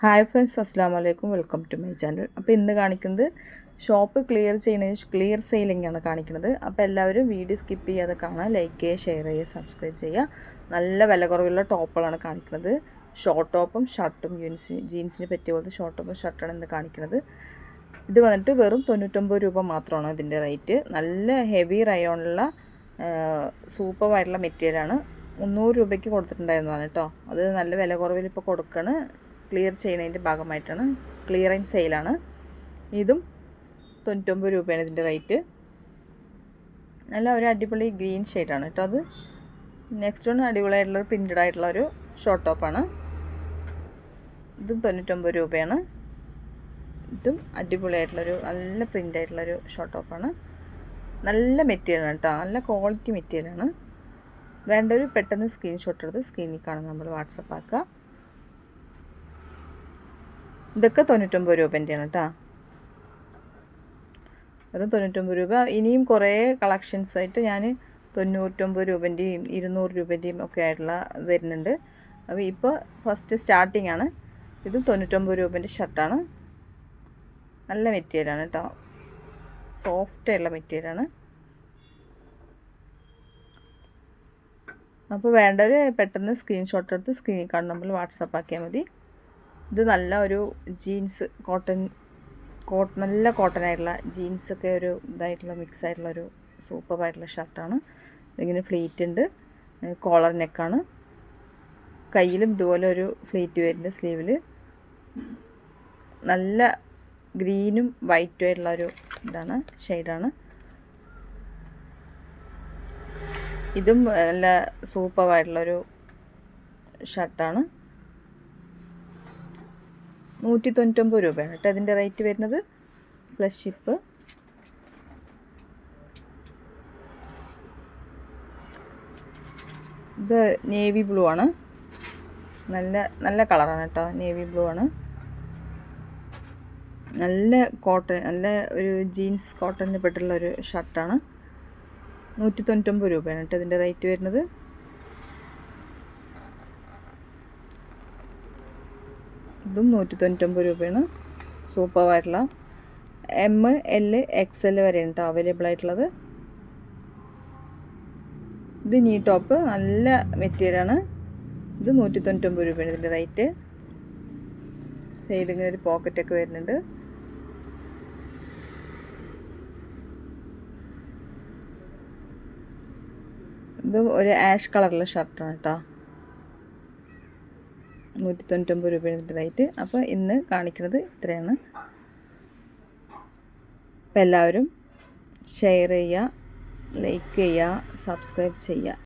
Hi friends, അസ്സാം വലൈക്കും. Welcome to my channel. അപ്പോൾ ഇന്ന് കാണിക്കുന്നത് ഷോപ്പ് ക്ലിയർ സെയിലിംഗ് ആണ് കാണിക്കുന്നത്. അപ്പോൾ എല്ലാവരും വീഡിയോ സ്കിപ്പ് ചെയ്യാതെ കാണാം, ലൈക്ക് ചെയ്യുക, ഷെയർ ചെയ്യുക, സബ്സ്ക്രൈബ് ചെയ്യുക. നല്ല വില കുറവുള്ള ടോപ്പുകളാണ് കാണിക്കുന്നത്. ഷോർട്ട് ടോപ്പും ഷർട്ടും ജീൻസിന് പറ്റിയ പോലത്തെ ഷോർട്ട് ടോപ്പും ഷർട്ടാണ് ഇന്ന് കാണിക്കുന്നത്. ഇത് വന്നിട്ട് വെറും 99 രൂപ മാത്രമാണ് ഇതിൻ്റെ റേറ്റ്. നല്ല ഹെവി റയോണുള്ള സൂപ്പറായിട്ടുള്ള മെറ്റീരിയലാണ്. 300 രൂപയ്ക്ക് കൊടുത്തിട്ടുണ്ടായിരുന്നതാണ് കേട്ടോ. അത് നല്ല വില കുറവിൽ ഇപ്പോൾ കൊടുക്കുകയാണ്. ക്ലിയർ ചെയ്യുന്നതിൻ്റെ ഭാഗമായിട്ടാണ്, ക്ലിയറൻസ് സെയിലാണ്. ഇതും 99 രൂപയാണ് ഇതിൻ്റെ റേറ്റ്. നല്ല ഒരു അടിപൊളി ഗ്രീൻ ഷെയ്ഡാണ് കേട്ടോ അത്. നെക്സ്റ്റ് വൺ അടിപൊളിയായിട്ടുള്ള പ്രിൻറ്റഡ് ആയിട്ടുള്ള ഒരു ഷോർട്ട് ടോപ്പാണ്. ഇതും 99 രൂപയാണ്. ഇതും അടിപൊളിയായിട്ടുള്ളൊരു നല്ല പ്രിൻ്റ് ആയിട്ടുള്ളൊരു ഷോർട്ട് ടോപ്പാണ്. നല്ല മെറ്റീരിയലാണ് കേട്ടോ, നല്ല ക്വാളിറ്റി മെറ്റീരിയലാണ്. വേണ്ടവർ പെട്ടെന്ന് സ്ക്രീൻഷോട്ട് എടുത്ത് സ്ക്രീനിൽ കാണുന്ന നമ്മൾ വാട്സപ്പ് ആക്കുക. ഇതൊക്കെ 99 രൂപേൻ്റെയാണ് കേട്ടോ, വെറും 99 രൂപ. ഇനിയും കുറേ കളക്ഷൻസായിട്ട് ഞാൻ 99 രൂപേൻ്റെയും 200 രൂപേൻ്റെയും ഒക്കെ ആയിട്ടുള്ള വരുന്നുണ്ട്. അപ്പോൾ ഇപ്പോൾ ഫസ്റ്റ് സ്റ്റാർട്ടിംഗ് ആണ്. ഇത് 99 രൂപേൻ്റെ ഷർട്ടാണ്. നല്ല മെറ്റീരിയലാണ് കേട്ടോ, സോഫ്റ്റായിട്ടുള്ള മെറ്റീരിയലാണ്. അപ്പോൾ വേണ്ടവർ പെട്ടെന്ന് സ്ക്രീൻഷോട്ട് എടുത്ത് സ്ക്രീനിൽ കാണുന്ന നമ്പറിൽ വാട്സപ്പ് ആക്കിയാൽ മതി. ഇത് നല്ല ഒരു ജീൻസ് നല്ല കോട്ടൺ ആയിട്ടുള്ള ജീൻസൊക്കെ ഒരു ഇതായിട്ടുള്ള മിക്സ് ആയിട്ടുള്ളൊരു സൂപ്പറായിട്ടുള്ള ഷർട്ടാണ്. ഇതിങ്ങനെ ഫ്ലീറ്റ് ഉണ്ട്, കോളർ നെക്കാണ്. കയ്യിലും ഇതുപോലെ ഒരു ഫ്ലീറ്റ് വരുന്നുണ്ട് സ്ലീവിൽ. നല്ല ഗ്രീനും വൈറ്റും ആയിട്ടുള്ളൊരു ഇതാണ്, ഷെയ്ഡാണ്. ഇതും നല്ല സൂപ്പറായിട്ടുള്ളൊരു ഷർട്ടാണ്. 199 രൂപയാണ് കേട്ടോ അതിൻ്റെ റേറ്റ് വരുന്നത്, പ്ലസ് ഷിപ്പ്. ഇത് നേവി ബ്ലൂ ആണ്, നല്ല കളറാണ് കേട്ടോ, നേവി ബ്ലൂ ആണ്. നല്ല കോട്ടൺ, നല്ല ഒരു ജീൻസ് കോട്ടണിൽ പെട്ടുള്ള ഒരു ഷർട്ടാണ്. 199 രൂപയാണ് കേട്ടോ ഇതിൻ്റെ റേറ്റ് വരുന്നത്. ഇതും 199 രൂപയാണ്. സൂപ്പറായിട്ടുള്ള ML XL വരെയാണ് കേട്ടോ അവൈലബിൾ ആയിട്ടുള്ളത്. ഇത് നീ ടോപ്പ്, നല്ല മെറ്റീരിയലാണ്. ഇത് 199 രൂപയാണ് ഇതിൻ്റെ റേറ്റ്. സൈഡിൽ ഇങ്ങനെ ഒരു പോക്കറ്റൊക്കെ വരുന്നുണ്ട്. ഇത് ഒരു ആഷ് കളറുള്ള ഷർട്ടാണ് കേട്ടോ, 199 രൂപയാണ് ഇതിൻ്റെ റേറ്റ്. അപ്പോൾ ഇന്ന് കാണിക്കുന്നത് ഇത്രയാണ്. അപ്പോൾ എല്ലാവരും ഷെയർ ചെയ്യുക, ലൈക്ക് ചെയ്യുക, സബ്സ്ക്രൈബ് ചെയ്യുക.